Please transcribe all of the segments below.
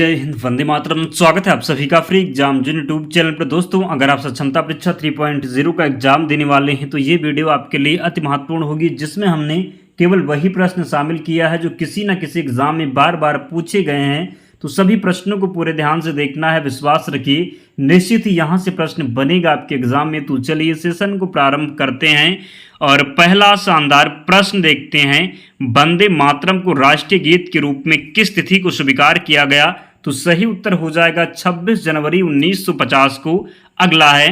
जय हिंद, वंदे मातरम। स्वागत है आप सभी का फ्री एग्जाम जिन यूट्यूब चैनल पर। दोस्तों, अगर आप क्षमता परीक्षा 3.0 का एग्जाम देने वाले हैं तो ये वीडियो आपके लिए अति महत्वपूर्ण होगी, जिसमें हमने केवल वही प्रश्न शामिल किया है जो किसी न किसी एग्जाम में बार बार पूछे गए हैं। तो सभी प्रश्नों को पूरे ध्यान से देखना है, विश्वास रखिए निश्चित ही यहाँ से प्रश्न बनेगा आपके एग्जाम में। तो चलिए सेशन को प्रारंभ करते हैं और पहला शानदार प्रश्न देखते हैं। वंदे मातरम को राष्ट्रीय गीत के रूप में किस तिथि को स्वीकार किया गया? तो सही उत्तर हो जाएगा 26 जनवरी 1950 को। अगला है,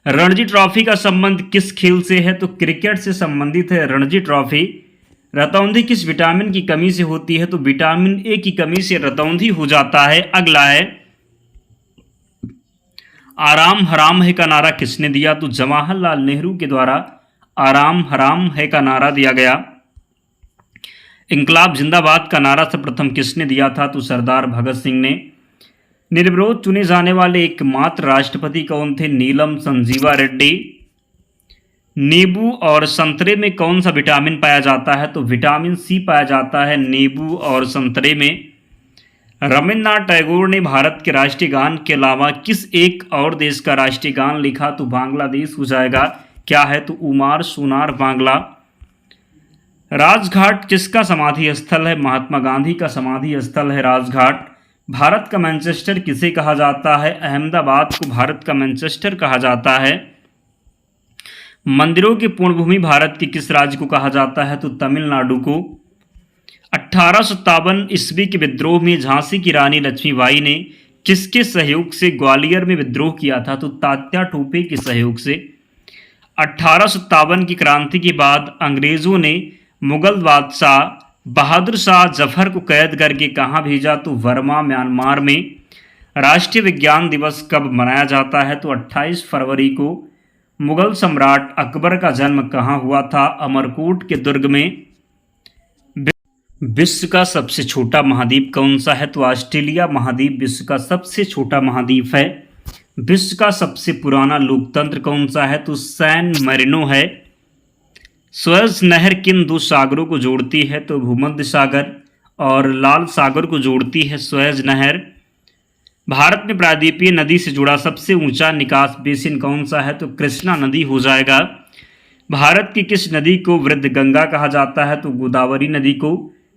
रणजी ट्रॉफी का संबंध किस खेल से है? तो क्रिकेट से संबंधित है रणजी ट्रॉफी। रतौंधी किस विटामिन की कमी से होती है? तो विटामिन ए की कमी से रतौंधी हो जाता है। अगला है, आराम हराम है का नारा किसने दिया? तो जवाहरलाल नेहरू के द्वारा आराम हराम है का नारा दिया गया। इंकलाब जिंदाबाद का नारा सर्वप्रथम किसने दिया था? तो सरदार भगत सिंह ने। निर्विरोध चुने जाने वाले एकमात्र राष्ट्रपति कौन थे? नीलम संजीवा रेड्डी। नींबू और संतरे में कौन सा विटामिन पाया जाता है? तो विटामिन सी पाया जाता है नींबू और संतरे में। रविन्द्रनाथ टैगोर ने भारत के राष्ट्रीय गान के अलावा किस एक और देश का राष्ट्रीय गान लिखा? तो बांग्लादेश हो जाएगा। क्या है? तो उमार सोनार बांग्ला। राजघाट किसका समाधि स्थल है? महात्मा गांधी का समाधि स्थल है राजघाट। भारत का मैनचेस्टर किसे कहा जाता है? अहमदाबाद को भारत का मैनचेस्टर कहा जाता है। मंदिरों की पूर्णभूमि भारत के किस राज्य को कहा जाता है? तो तमिलनाडु को। 1857 ईस्वी के विद्रोह में झांसी की रानी लक्ष्मीबाई ने किसके सहयोग से ग्वालियर में विद्रोह किया था? तो तात्या टोपे के सहयोग से। 1857 की क्रांति के बाद अंग्रेजों ने मुगल बादशाह बहादुर शाह जफर को कैद करके कहाँ भेजा? तो वर्मा म्यांमार में। राष्ट्रीय विज्ञान दिवस कब मनाया जाता है? तो 28 फरवरी को। मुगल सम्राट अकबर का जन्म कहाँ हुआ था? अमरकोट के दुर्ग में। विश्व का सबसे छोटा महाद्वीप कौन सा है? तो ऑस्ट्रेलिया महाद्वीप विश्व का सबसे छोटा महाद्वीप है। विश्व का सबसे पुराना लोकतंत्र कौन सा है? तो सैन मैरिनो है। सुएज नहर किन दो सागरों को जोड़ती है? तो भूमध्य सागर और लाल सागर को जोड़ती है सुएज नहर। भारत में प्रायद्वीपीय नदी से जुड़ा सबसे ऊंचा निकास बेसिन कौन सा है? तो कृष्णा नदी हो जाएगा। भारत की किस नदी को वृद्ध गंगा कहा जाता है? तो गोदावरी नदी को।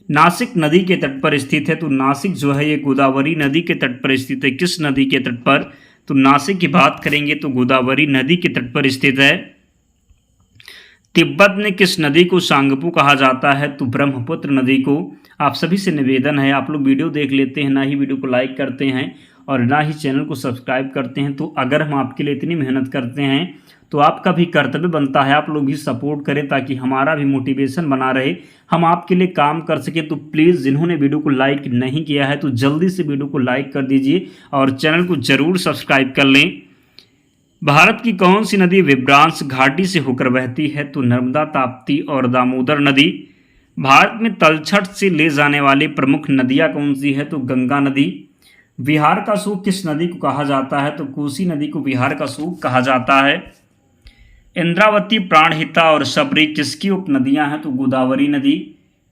नासिक नदी के तट पर स्थित है। तो नासिक जो है ये गोदावरी नदी के तट पर स्थित है। किस नदी के तट पर? तो नासिक की बात करेंगे तो गोदावरी नदी के तट पर स्थित है। तिब्बत में किस नदी को सांगपू कहा जाता है? तो ब्रह्मपुत्र नदी को। आप सभी से निवेदन है, आप लोग वीडियो देख लेते हैं, ना ही वीडियो को लाइक करते हैं और ना ही चैनल को सब्सक्राइब करते हैं। तो अगर हम आपके लिए इतनी मेहनत करते हैं तो आपका भी कर्तव्य बनता है आप लोग भी सपोर्ट करें, ताकि हमारा भी मोटिवेशन बना रहे, हम आपके लिए काम कर सकें। तो प्लीज़ जिन्होंने वीडियो को लाइक नहीं किया है तो जल्दी से वीडियो को लाइक कर दीजिए और चैनल को ज़रूर सब्सक्राइब कर लें। भारत की कौन सी नदी विभ्रांस घाटी से होकर बहती है? तो नर्मदा, ताप्ती और दामोदर नदी। भारत में तलछट से ले जाने वाली प्रमुख नदियाँ कौन सी है? तो गंगा नदी। बिहार का सूख किस नदी को कहा जाता है? तो कोसी नदी को बिहार का सूख कहा जाता है। इंद्रावती, प्राणहिता और शबरी किसकी उपनदियां हैं? तो गोदावरी नदी।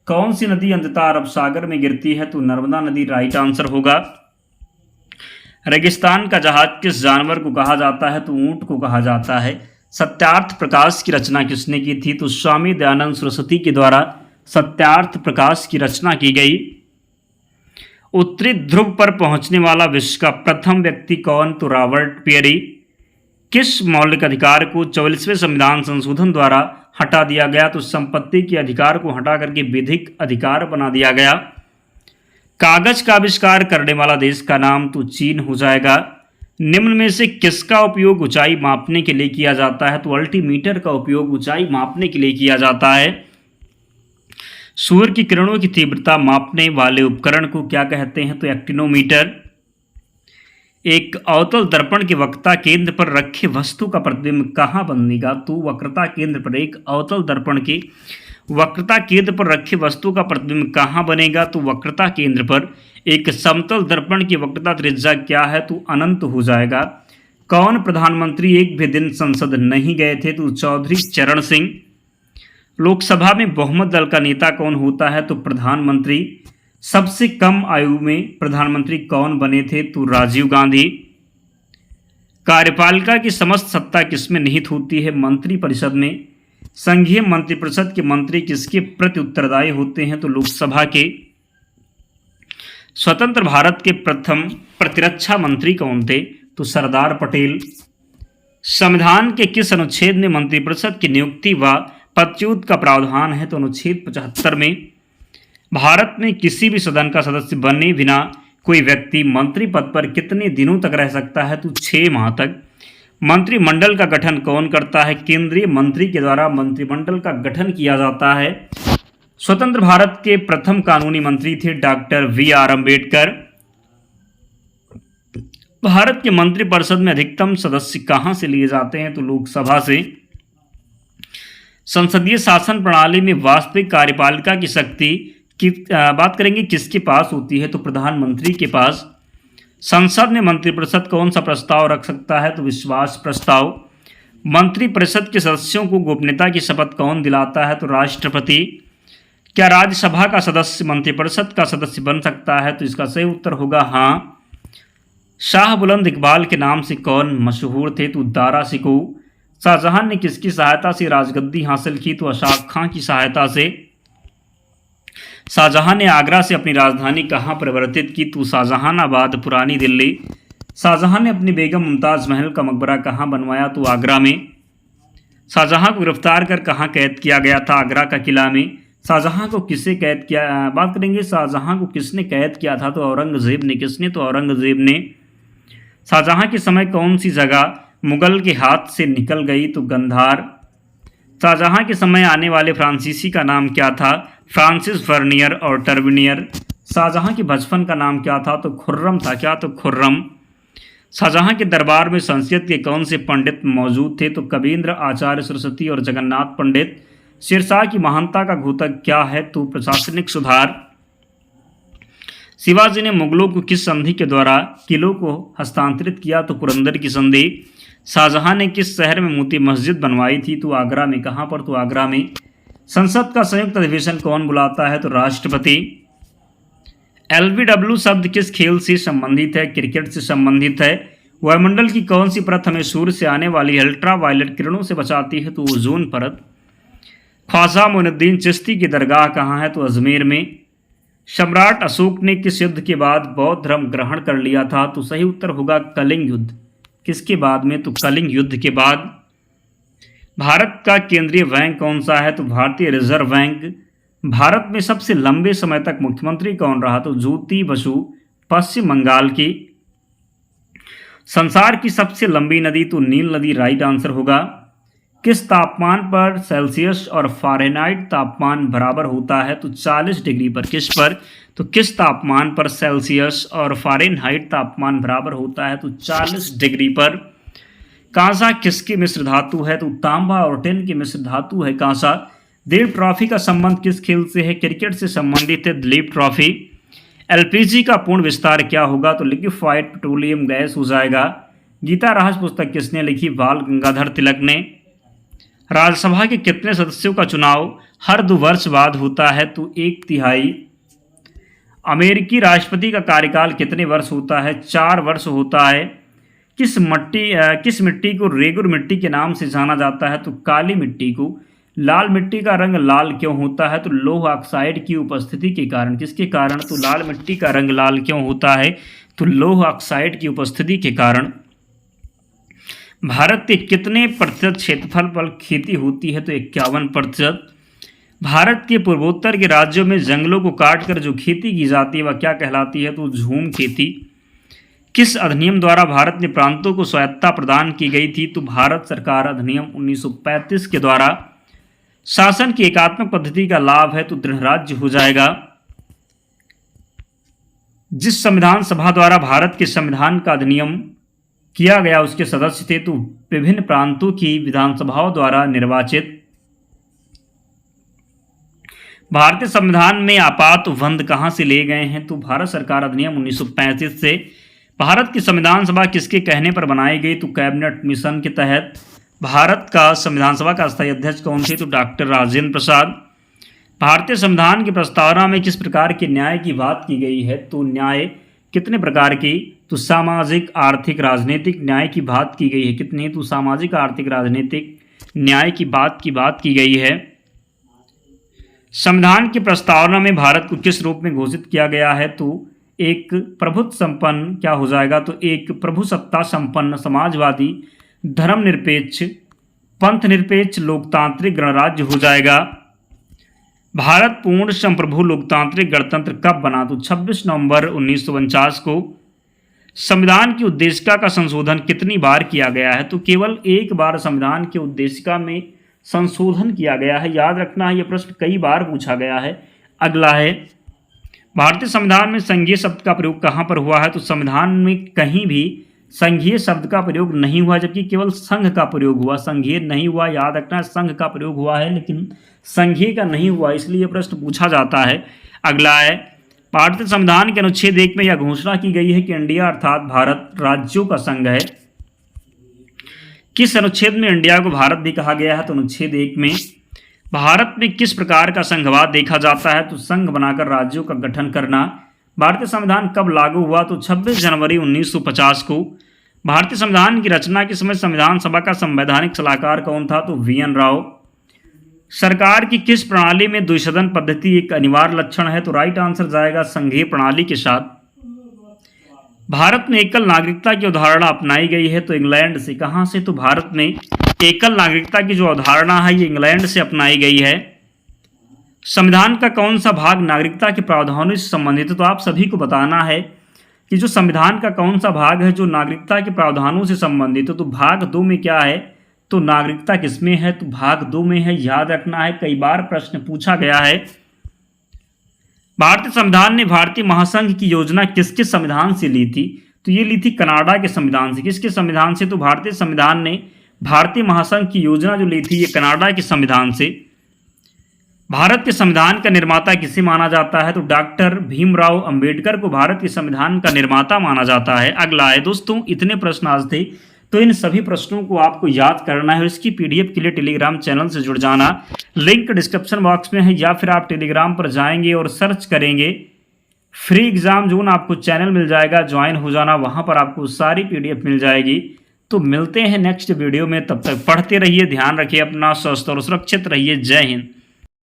कौन सी नदी अंततः अरब सागर में गिरती है? तो नर्मदा नदी राइट आंसर होगा। रेगिस्तान का जहाज किस जानवर को कहा जाता है? तो ऊंट को कहा जाता है। सत्यार्थ प्रकाश की रचना किसने की थी? तो स्वामी दयानंद सरस्वती के द्वारा सत्यार्थ प्रकाश की रचना की गई। उत्तरी ध्रुव पर पहुंचने वाला विश्व का प्रथम व्यक्ति कौन? तो रॉबर्ट पेरी। किस मौलिक अधिकार को 44वें संविधान संशोधन द्वारा हटा दिया गया? तो संपत्ति के अधिकार को हटा करके विधिक अधिकार बना दिया गया। कागज का आविष्कार करने वाला देश का नाम? तो चीन हो जाएगा। निम्न में से किसका उपयोग ऊंचाई मापने के लिए किया जाता है? तो अल्टीमीटर का उपयोग ऊंचाई मापने के लिए किया जाता है। सूर्य की किरणों की तीव्रता मापने वाले उपकरण को क्या कहते हैं? तो एक्टिनोमीटर। एक अवतल दर्पण के वक्रता केंद्र पर रखे वस्तु का प्रतिबिंब कहाँ बनेगा? तो वक्रता केंद्र पर। एक अवतल दर्पण के वक्रता केंद्र पर रखे वस्तु का प्रतिबिंब कहाँ बनेगा? तो वक्रता केंद्र पर। एक समतल दर्पण की वक्रता त्रिज्या क्या है? तो अनंत हो जाएगा। कौन प्रधानमंत्री एक भी दिन संसद नहीं गए थे? तो चौधरी चरण सिंह। लोकसभा में बहुमत दल का नेता कौन होता है? तो प्रधानमंत्री। सबसे कम आयु में प्रधानमंत्री कौन बने थे? तो राजीव गांधी। कार्यपालिका की समस्त सत्ता किसमें निहित होती है? मंत्रिपरिषद में। संघीय मंत्रिपरिषद के मंत्री किसके प्रति उत्तरदायी होते हैं? तो लोकसभा के। स्वतंत्र भारत के प्रथम प्रतिरक्षा मंत्री कौन थे? तो सरदार पटेल। संविधान के किस अनुच्छेद में मंत्रिपरिषद की नियुक्ति व पदच्युत का प्रावधान है? तो अनुच्छेद 75 में। भारत में किसी भी सदन का सदस्य बने बिना कोई व्यक्ति मंत्री पद पर कितने दिनों तक रह सकता है? तो 6 माह तक। मंत्रिमंडल का गठन कौन करता है? केंद्रीय मंत्री के द्वारा मंत्रिमंडल का गठन किया जाता है। स्वतंत्र भारत के प्रथम कानूनी मंत्री थे डॉक्टर वी.आर. अम्बेडकर। भारत के मंत्रिपरिषद में अधिकतम सदस्य कहां से लिए जाते हैं? तो लोकसभा से। संसदीय शासन प्रणाली में वास्तविक कार्यपालिका की शक्ति की बात करेंगे किसके पास होती है? तो प्रधानमंत्री के पास। संसद में मंत्रिपरिषद कौन सा प्रस्ताव रख सकता है? तो विश्वास प्रस्ताव। मंत्रिपरिषद के सदस्यों को गोपनीयता की शपथ कौन दिलाता है? तो राष्ट्रपति। क्या राज्यसभा का सदस्य मंत्रिपरिषद का सदस्य बन सकता है? तो इसका सही उत्तर होगा हाँ। शाह बुलंद इकबाल के नाम से कौन मशहूर थे? तो दारा शिकोह। शाहजहां ने किसकी सहायता से राजगद्दी हासिल की? तो अशोक खां की सहायता से। शाहजहां ने आगरा से अपनी राजधानी कहाँ परिवर्तित की? तो शाहजहानाबाद, पुरानी दिल्ली। शाहजहां ने अपनी बेगम मुमताज़ महल का मकबरा कहाँ बनवाया? तो आगरा में। शाहजहां को गिरफ्तार कर कहाँ कैद किया गया था? आगरा का किला में। शाहजहां को किससे कैद किया बात करेंगे शाहजहां को किसने कैद किया था? तो औरंगजेब ने। किसने? तो औरंगजेब ने। शाहजहां के समय कौन सी जगह मुगल के हाथ से निकल गई? तो गंधार। शाहजहां के समय आने वाले फ्रांसीसी का नाम क्या था? फ्रांसिस वर्नियर और टर्बिनियर। शाहजहां के बचपन का नाम क्या था? तो खुर्रम था। क्या? तो खुर्रम। शाहजहां के दरबार में संस्कृत के कौन से पंडित मौजूद थे? तो कबींद्र, आचार्य सरस्वती और जगन्नाथ पंडित। शेरशाह की महानता का घोतक क्या है? तो प्रशासनिक सुधार। शिवाजी ने मुगलों को किस संधि के द्वारा किलों को हस्तांतरित किया? तो पुरंदर की संधि। शाहजहां ने किस शहर में मोती मस्जिद बनवाई थी? तो आगरा में। कहाँ पर? तो आगरा में। संसद का संयुक्त अधिवेशन कौन बुलाता है? तो राष्ट्रपति। एलबीडब्ल्यू शब्द किस खेल से संबंधित है? क्रिकेट से संबंधित है। वायुमंडल की कौन सी परत हमें सूर्य से आने वाली अल्ट्रा वायलेट किरणों से बचाती है? तो ओजोन परत। ख्वाजा मोइनुद्दीन चिश्ती की दरगाह कहाँ है? तो अजमेर में। सम्राट अशोक ने किस युद्ध के बाद बौद्ध धर्म ग्रहण कर लिया था? तो सही उत्तर होगा कलिंग युद्ध। किसके बाद में? तो कलिंग युद्ध के बाद। भारत का केंद्रीय बैंक कौन सा है? तो भारतीय रिजर्व बैंक। भारत में सबसे लंबे समय तक मुख्यमंत्री कौन रहा? तो ज्योति बसु, पश्चिम बंगाल की। संसार की सबसे लंबी नदी? तो नील नदी राइट आंसर होगा। किस तापमान पर सेल्सियस और फ़ारेनहाइट तापमान बराबर होता है? तो 40 डिग्री पर। किस पर? तो किस तापमान पर सेल्सियस और फ़ारेनहाइट तापमान बराबर होता है? तो 40 डिग्री पर। कांसा किसकी मिश्र धातु है? तो तांबा और टिन की मिश्र धातु है कांसा। दिलीप ट्रॉफी का संबंध किस खेल से है? क्रिकेट से संबंधित है दिलीप ट्रॉफी। एलपीजी का पूर्ण विस्तार क्या होगा? तो लिक्विफाइड पेट्रोलियम गैस हो जाएगा। गीता रहस्य पुस्तक किसने लिखी? बाल गंगाधर तिलक ने। राज्यसभा के कितने सदस्यों का चुनाव हर 2 वर्ष बाद होता है? तो 1/3। अमेरिकी राष्ट्रपति का कार्यकाल कितने वर्ष होता है? 4 वर्ष होता है। किस मिट्टी को रेगुर मिट्टी के नाम से जाना जाता है? तो काली मिट्टी को। लाल मिट्टी का रंग लाल क्यों होता है? तो लौह ऑक्साइड की उपस्थिति के कारण। किसके कारण? तो लाल मिट्टी का रंग लाल क्यों होता है? तो लौह ऑक्साइड की उपस्थिति के कारण। भारत के कितने प्रतिशत क्षेत्रफल पर खेती होती है? तो 51%। भारत के पूर्वोत्तर के राज्यों में जंगलों को काटकर जो खेती की जाती है वह क्या कहलाती है? तो झूम खेती। किस अधिनियम द्वारा भारत में प्रांतों को स्वायत्तता प्रदान की गई थी? तो भारत सरकार अधिनियम 1935 के द्वारा। शासन की एकात्मक पद्धति का लाभ है? तो दृढ़ राज्य हो जाएगा। जिस संविधान सभा द्वारा भारत के संविधान का अधिनियम किया गया उसके सदस्य थे? तो विभिन्न प्रांतों की विधानसभाओं द्वारा निर्वाचित। भारतीय संविधान में आपात उपबंध कहाँ से ले गए हैं? तो भारत सरकार अधिनियम 1935 से। भारत की संविधान सभा किसके कहने पर बनाई गई? तो कैबिनेट मिशन के तहत। भारत का संविधान सभा का स्थायी अध्यक्ष कौन थे? तो डॉक्टर राजेंद्र प्रसाद। भारतीय संविधान की प्रस्तावना में किस प्रकार के न्याय की बात की गई है? तो न्याय कितने प्रकार की? तो सामाजिक, आर्थिक, राजनीतिक न्याय की बात की गई है। कितनी? तो सामाजिक, आर्थिक, राजनीतिक न्याय की बात की गई है। संविधान की प्रस्तावना में भारत को किस रूप में घोषित किया गया है? तो एक प्रभुत्व संपन्न क्या हो जाएगा? तो एक प्रभुसत्ता संपन्न, समाजवादी, धर्मनिरपेक्ष, पंथनिरपेक्ष, लोकतांत्रिक गणराज्य हो जाएगा। भारत पूर्ण संप्रभु लोकतांत्रिक गणतंत्र कब बना? तो 26 नवंबर 1949 को। संविधान की उद्देशिका का संशोधन कितनी बार किया गया है? तो केवल एक बार संविधान की उद्देशिका में संशोधन किया गया है। याद रखना है, यह प्रश्न कई बार पूछा गया है। अगला है, भारतीय संविधान में संघीय शब्द का प्रयोग कहाँ पर हुआ है? तो संविधान में कहीं भी संघीय शब्द का प्रयोग नहीं हुआ, जबकि केवल संघ का प्रयोग हुआ, संघीय नहीं हुआ। याद रखना है, संघ का प्रयोग हुआ है लेकिन संघीय का नहीं हुआ, इसलिए प्रश्न पूछा जाता है। अगला है, भारतीय संविधान के अनुच्छेद 1 में यह घोषणा की गई है कि इंडिया अर्थात भारत राज्यों का संघ है। किस अनुच्छेद में इंडिया को भारत भी कहा गया है? तो अनुच्छेद 1 में। भारत में किस प्रकार का संघवाद देखा जाता है? तो संघ बनाकर राज्यों का गठन करना। भारतीय संविधान कब लागू हुआ? तो 26 जनवरी 1950 को। भारतीय संविधान की रचना के समय संविधान सभा का संवैधानिक सलाहकार कौन था? तो वी.एन. राव। सरकार की किस प्रणाली में द्विसदन पद्धति एक अनिवार्य लक्षण है? तो राइट आंसर जाएगा संघीय प्रणाली के साथ। भारत में एकल नागरिकता की अवधारणा अपनाई गई है, तो इंग्लैंड से। कहाँ से? तो भारत में एकल नागरिकता की जो अवधारणा है ये इंग्लैंड से अपनाई गई है। संविधान का कौन सा भाग नागरिकता के प्रावधानों से संबंधित है? तो आप सभी को बताना है कि जो संविधान का कौन सा भाग है जो नागरिकता के प्रावधानों से संबंधित है। तो भाग 2 में क्या है? तो नागरिकता किसमें है? तो भाग 2 में है। याद रखना है, कई बार प्रश्न पूछा गया है। भारतीय संविधान ने भारतीय महासंघ की योजना किसके संविधान से ली थी? तो ये ली थी कनाडा के संविधान से। किसके संविधान से? तो भारतीय संविधान ने भारतीय महासंघ की योजना जो ली थी ये कनाडा के संविधान से। भारत के संविधान का निर्माता किसे माना जाता है? तो डॉक्टर भीमराव अंबेडकर को भारत के संविधान का निर्माता माना जाता है। अगला है दोस्तों, इतने प्रश्न आज थे, तो इन सभी प्रश्नों को आपको याद करना है और इसकी पीडीएफ के लिए टेलीग्राम चैनल से जुड़ जाना। लिंक डिस्क्रिप्शन बॉक्स में है या फिर आप टेलीग्राम पर जाएंगे और सर्च करेंगे फ्री एग्जाम जोन, आपको चैनल मिल जाएगा, ज्वाइन हो जाना, वहां पर आपको सारी पीडीएफ मिल जाएगी। तो मिलते हैं नेक्स्ट वीडियो में, तब तक पढ़ते रहिए, ध्यान रखिए अपना, स्वस्थ और सुरक्षित रहिए। जय हिंद।